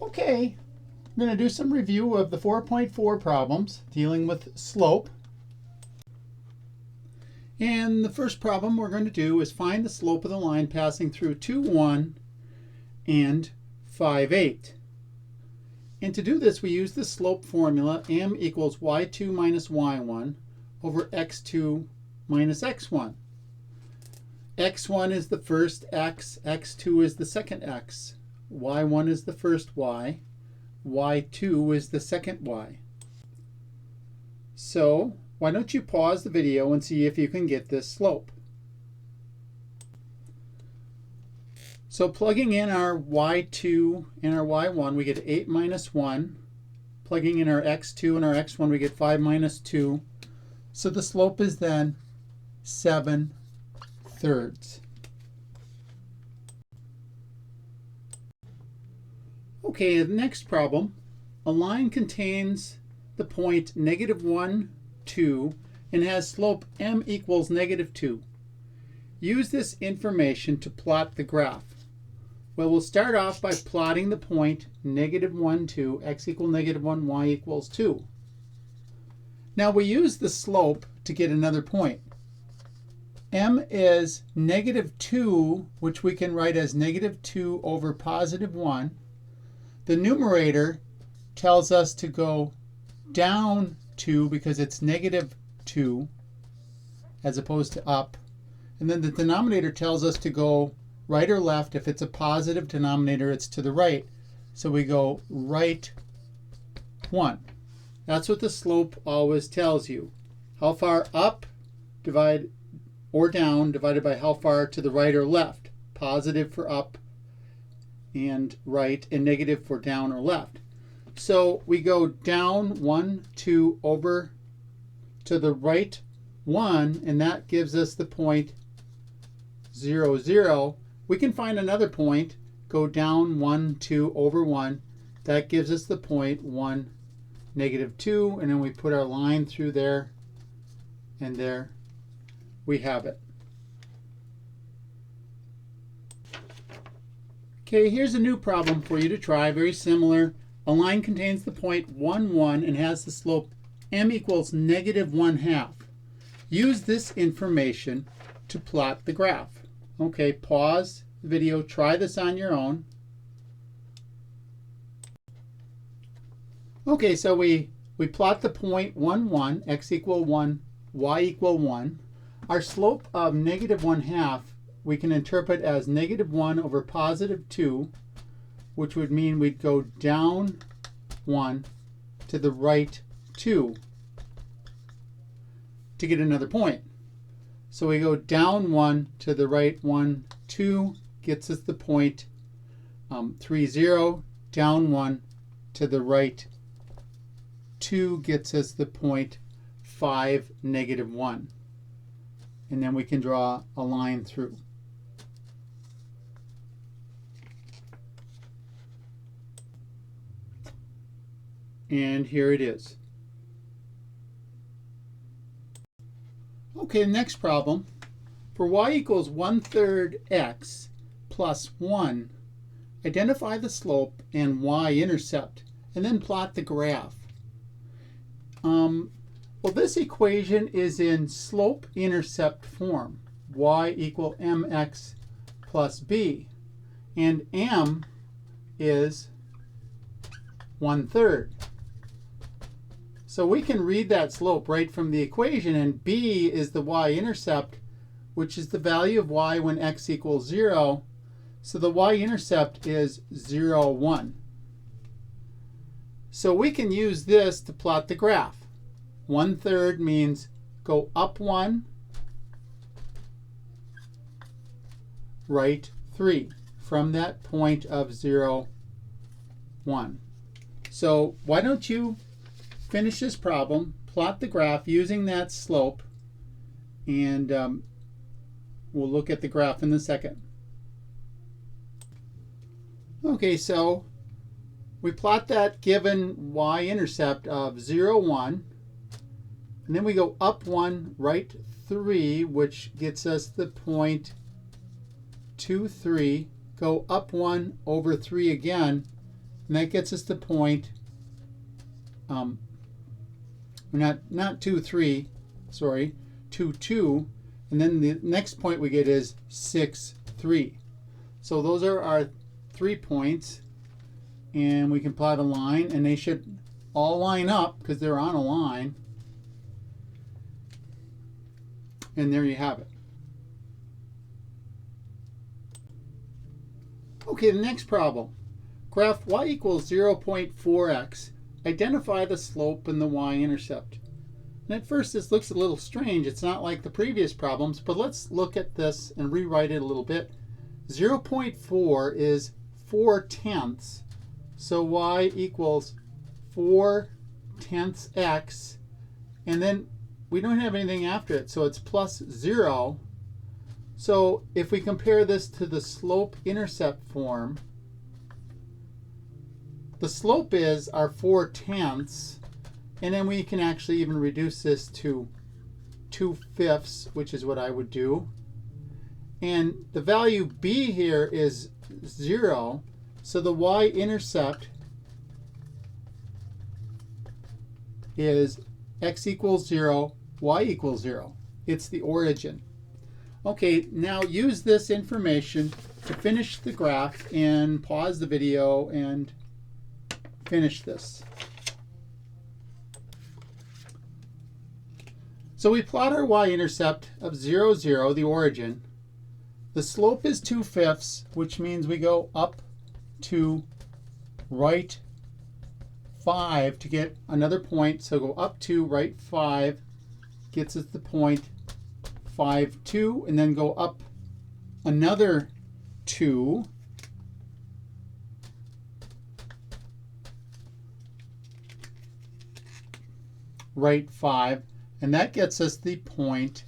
Okay, I'm going to do some review of the 4.4 problems dealing with slope. And the first problem we're going to do is find the slope of the line passing through 2, 1 and 5, 8. And to do this, we use the slope formula, m equals y2 minus y1 over x2 minus x1. x1 is the first x, x2 is the second x, y1 is the first y, y2 is the second y. So why don't you pause the video and see if you can get this slope. So plugging in our y2 and our y1, we get 8 minus 1. Plugging in our x2 and our x1, we get 5 minus 2. So the slope is then 7/3. Okay, the next problem. A line contains the point -1, 2 and has slope m equals -2. Use this information to plot the graph. Well, we'll start off by plotting the point -1, 2, x equals -1, y equals 2. Now we use the slope to get another point. M is -2, which we can write as -2 over +1. The numerator tells us to go down 2 because it's -2 as opposed to up. And then the denominator tells us to go right or left. If it's a positive denominator, it's to the right. So we go right 1. That's what the slope always tells you. How far up or down divided by how far to the right or left. Positive for up and right, and negative for down or left. So we go down 1, 2 over to the right 1, and that gives us the point 0, 0. We can find another point, go down 1, 2 over 1. That gives us the point 1, -2, and then we put our line through there, and there we have it. Okay, here's a new problem for you to try, very similar. A line contains the point 1, 1 and has the slope m equals -1/2. Use this information to plot the graph. Okay, pause the video, try this on your own. Okay, so we plot the point 1, 1, x equal 1, y equal 1. Our slope of -1/2 we can interpret as -1 over +2, which would mean we'd go down 1 to the right 2 to get another point. So we go down 1 to the right 1, 2 gets us the point 3, 0. Down 1 to the right 2 gets us the point 5, -1. And then we can draw a line through. And here it is. Okay, next problem. For y equals 1/3 x plus 1, identify the slope and y-intercept, and then plot the graph. Well, this equation is in slope-intercept form. Y equal mx plus b. And m is 1/3. So we can read that slope right from the equation, and b is the y-intercept, which is the value of y when x equals 0. So the y-intercept is 0, 1. So we can use this to plot the graph. 1/3 means go up 1, right 3 from that point of 0, 1. So why don't you finish this problem, plot the graph using that slope, and we'll look at the graph in a second. Okay, so we plot that given y-intercept of 0, 1, and then we go up 1, right 3, which gets us the point 2, 3, go up 1 over 3 again, and that gets us the point, not 2, 3, sorry, 2, 2, and then the next point we get is 6, 3. So those are our 3 points, and we can plot a line, and they should all line up because they're on a line. And there you have it. Okay, the next problem. Graph y equals 0.4x. Identify the slope and the y-intercept. And at first this looks a little strange. It's not like the previous problems, but let's look at this and rewrite it a little bit. 0.4 is 4/10. So y equals 4/10 x. And then we don't have anything after it, so it's plus 0. So if we compare this to the slope-intercept form, the slope is our 4/10, and then we can actually even reduce this to 2/5, which is what I would do. And the value b here is 0, so the y-intercept is x equals 0, y equals 0. It's the origin. Okay, now use this information to finish the graph and pause the video and finish this. So we plot our y-intercept of 0, 0, the origin. The slope is 2/5, which means we go up to right 5 to get another point. So go up to right 5, gets us the point 5, 2, and then go up another 2. Right 5, and that gets us the point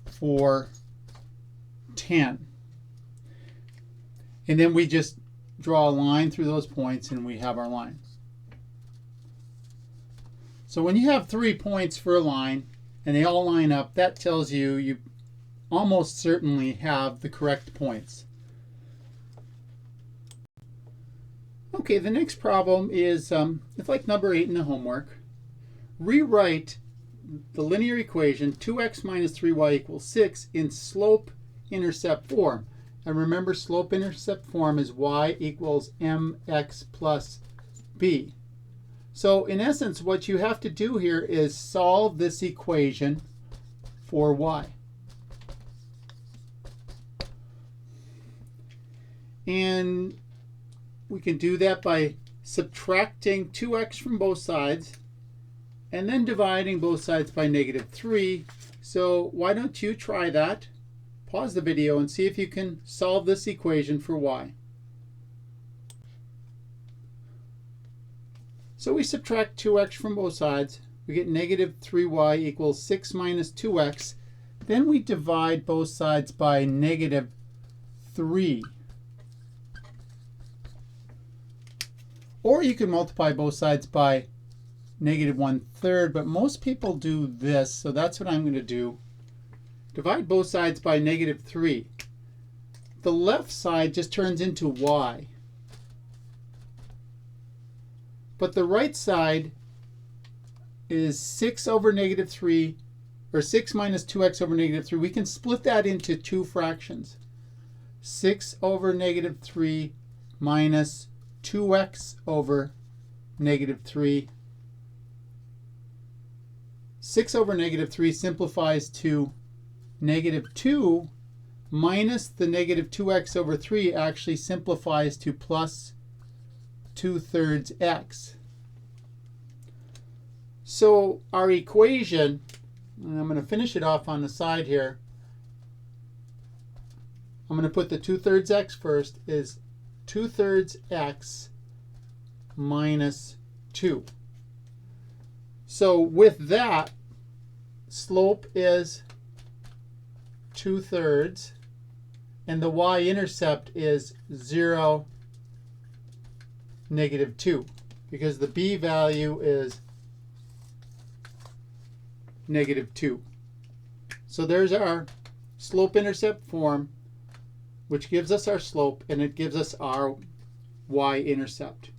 4/10. And then we just draw a line through those points and we have our line. So when you have 3 points for a line and they all line up, that tells you you almost certainly have the correct points. Okay, the next problem is it's like number 8 in the homework. Rewrite the linear equation 2x minus 3y equals 6 in slope-intercept form. And remember, slope-intercept form is y equals mx plus b. So in essence, what you have to do here is solve this equation for y. And we can do that by subtracting 2x from both sides and then dividing both sides by -3. So why don't you try that? Pause the video and see if you can solve this equation for y. So we subtract 2x from both sides. We get -3y equals 6 minus 2x. Then we divide both sides by -3. Or you can multiply both sides by -1/3, but most people do this, so that's what I'm going to do. Divide both sides by -3. The left side just turns into y. But the right side is 6 over -3, or 6 minus 2x over -3. We can split that into two fractions. 6 over -3 minus 2x over -3. 6 over -3 simplifies to -2 minus the -2x over 3 actually simplifies to plus 2/3 x. So our equation, and I'm going to finish it off on the side here. I'm going to put the 2/3 x first, is 2/3 x minus 2. So with that, slope is 2/3, and the y-intercept is 0, -2, because the b value is -2. So there's our slope-intercept form, which gives us our slope, and it gives us our y-intercept.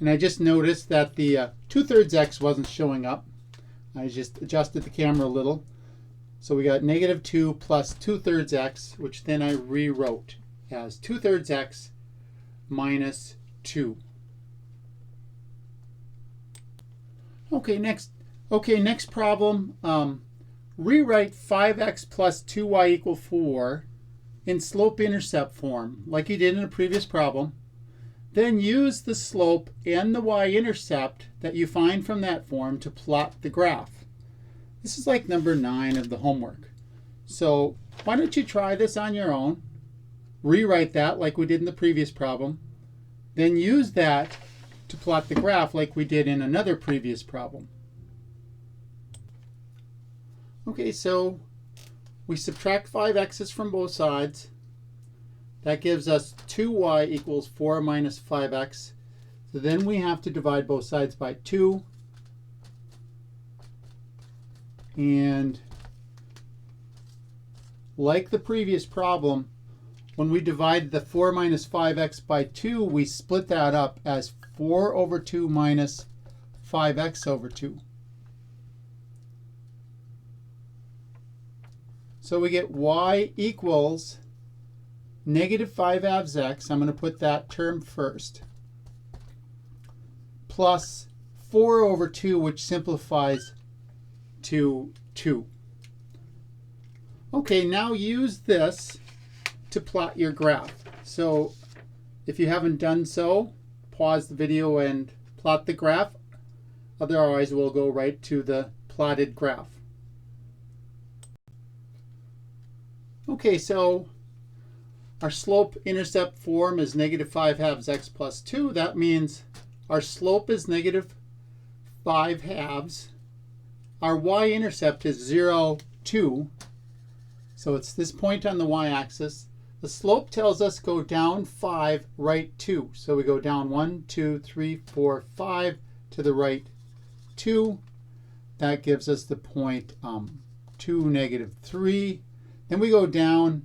And I just noticed that the 2/3 x wasn't showing up. I just adjusted the camera a little. So we got -2 plus 2/3 x, which then I rewrote as 2/3 x minus 2. Okay, next problem. Rewrite 5x plus 2y equal 4 in slope-intercept form, like you did in a previous problem. Then use the slope and the y-intercept that you find from that form to plot the graph. This is like number 9 of the homework. So why don't you try this on your own? Rewrite that like we did in the previous problem. Then use that to plot the graph like we did in another previous problem. Okay, so we subtract 5x's from both sides. That gives us 2y equals 4 minus 5x. So then we have to divide both sides by 2. And like the previous problem, when we divide the 4 minus 5x by 2, we split that up as 4 over 2 minus 5x over 2. So we get y equals -5 x, I'm going to put that term first, plus 4 over 2, which simplifies to 2. Okay, now use this to plot your graph. So if you haven't done so, pause the video and plot the graph. Otherwise, we'll go right to the plotted graph. Okay, so our slope-intercept form is -5 x plus 2. That means our slope is -5. Our y-intercept is 0, 2. So it's this point on the y-axis. The slope tells us go down 5, right 2. So we go down 1, 2, 3, 4, 5 to the right 2. That gives us the point 2, -3. Then we go down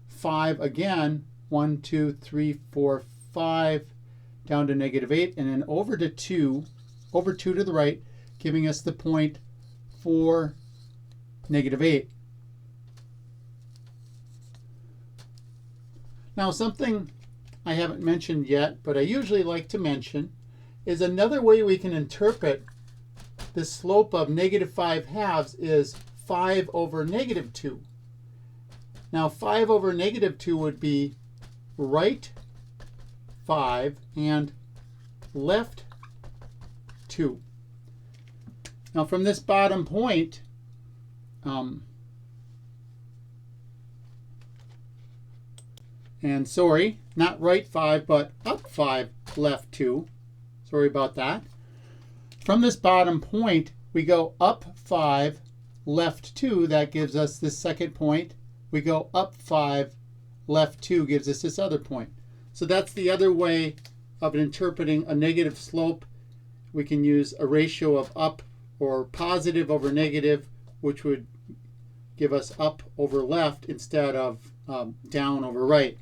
5 again, 1, 2, 3, 4, 5, down to -8, and then over to 2, over 2 to the right, giving us the point 4, -8. Now something I haven't mentioned yet, but I usually like to mention, is another way we can interpret the slope of -5 is 5 over -2. Now 5 over -2 would be right 5 and left 2. Now from this bottom point, and sorry, not right 5, but up 5, left 2. Sorry about that. From this bottom point, we go up 5, left 2. That gives us this second point. We go up 5, left 2 gives us this other point. So that's the other way of interpreting a negative slope. We can use a ratio of up or positive over negative, which would give us up over left instead of down over right.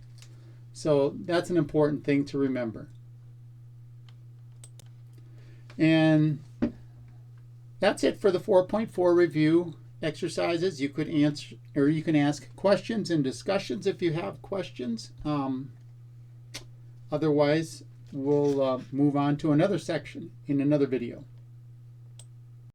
So that's an important thing to remember. And that's it for the 4.4 review exercises. You could answer, or you can ask questions and discussions if you have questions. Otherwise, we'll move on to another section in another video.